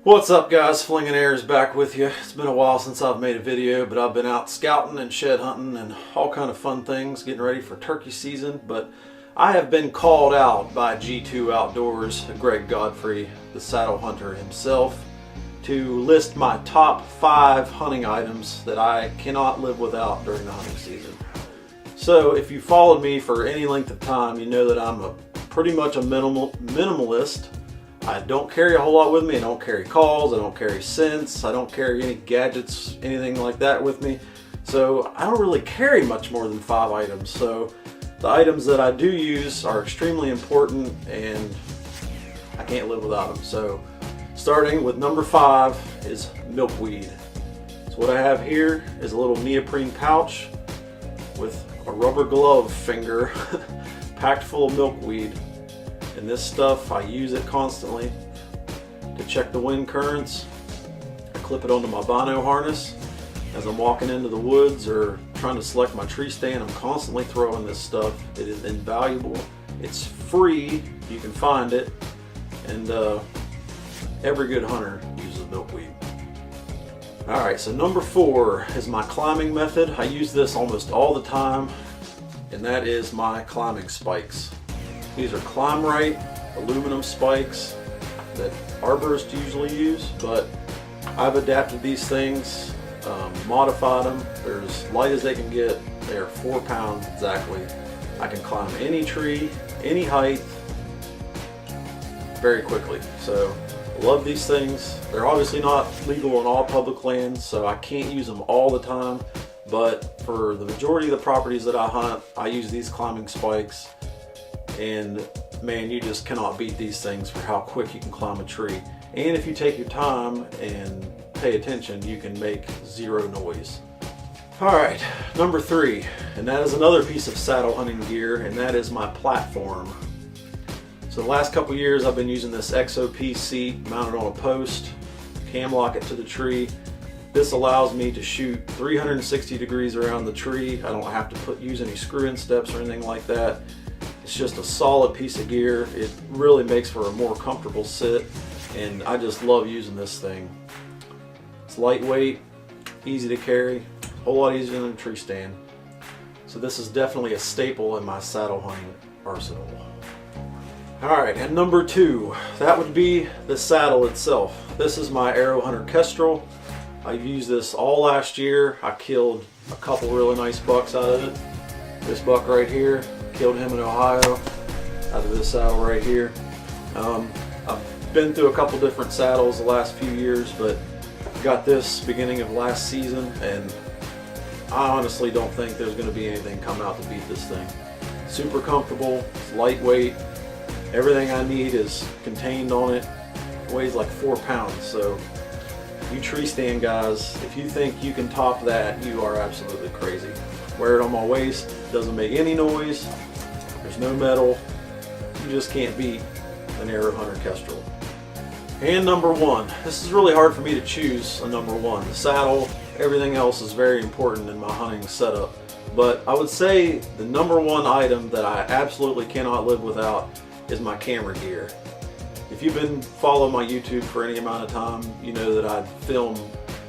What's up guys, Flinging Air is back with you. It's been a while since I've made a video, but I've been out scouting and shed hunting and all kind of fun things, getting ready for turkey season. But I have been called out by G2 Outdoors, Greg Godfrey, the saddle hunter himself, to list my top 5 hunting items that I cannot live without during the hunting season. So if you followed me for any length of time, you know that I'm pretty much a minimalist. I don't carry a whole lot with me. I don't carry calls, I don't carry scents, I don't carry any gadgets, anything like that with me. So I don't really carry much more than 5 items. So the items that I do use are extremely important and I can't live without them. So starting with number 5 is milkweed. So what I have here is a little neoprene pouch with a rubber glove finger packed full of milkweed. And this stuff, I use it constantly to check the wind currents. I clip it onto my bino harness. As I'm walking into the woods or trying to select my tree stand, I'm constantly throwing this stuff. It is invaluable. It's free, you can find it. And every good hunter uses milkweed. Alright, so number 4 is my climbing method. I use this almost all the time, and that is my climbing spikes. These are Climb Right aluminum spikes that arborists usually use, but I've adapted these things, modified them. They're as light as they can get. They are 4 pounds exactly. I can climb any tree, any height, very quickly. So I love these things. They're obviously not legal on all public lands, so I can't use them all the time, but for the majority of the properties that I hunt, I use these climbing spikes. And man, you just cannot beat these things for how quick you can climb a tree. And if you take your time and pay attention, you can make 0 noise. Alright, number 3, and that is another piece of saddle hunting gear, and that is my platform. So the last couple years I've been using this XOP seat mounted on a post, cam lock it to the tree. This allows me to shoot 360 degrees around the tree. I don't have to use any screw-in steps or anything like that. It's just a solid piece of gear. It really makes for a more comfortable sit, and I just love using this thing. It's lightweight, easy to carry, a whole lot easier than a tree stand. So this is definitely a staple in my saddle hunting arsenal. Alright, and number 2, that would be the saddle itself. This is my Arrow Hunter Kestrel. I've used this all last year. I killed a couple really nice bucks out of it. This buck right here, killed him in Ohio out of this saddle right here. I've been through a couple different saddles the last few years, but got this beginning of last season, and I honestly don't think there's going to be anything come out to beat this thing. Super comfortable, it's lightweight, everything I need is contained on it. It weighs like 4 pounds, so you tree stand guys, if you think you can top that, you are absolutely crazy. Wear it on my waist, doesn't make any noise, there's no metal, you just can't beat an Arrow Hunter Kestrel. And number 1, this is really hard for me to choose a number 1. The saddle, everything else is very important in my hunting setup, but I would say the number 1 item that I absolutely cannot live without is my camera gear. If you've been following my YouTube for any amount of time, you know that I film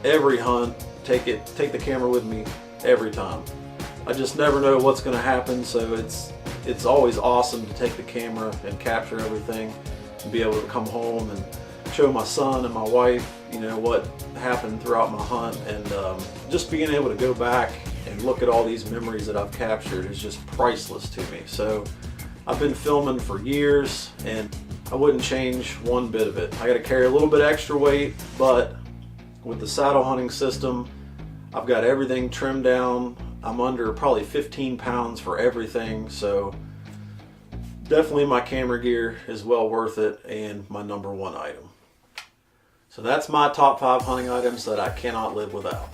every hunt, take the camera with me every time. I just never know what's going to happen, so it's always awesome to take the camera and capture everything and be able to come home and show my son and my wife, you know, what happened throughout my hunt, and just being able to go back and look at all these memories that I've captured is just priceless to me. So I've been filming for years and I wouldn't change one bit of it. I got to carry a little bit extra weight, but with the saddle hunting system, I've got everything trimmed down. I'm under probably 15 pounds for everything, so definitely my camera gear is well worth it and my number 1 item. So that's my top 5 hunting items that I cannot live without.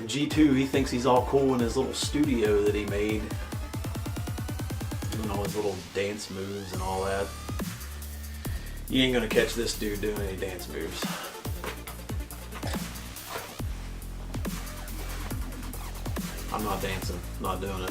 And G2, he thinks he's all cool in his little studio that he made, doing all his little dance moves and all that. You ain't gonna catch this dude doing any dance moves. I'm not dancing, not doing it.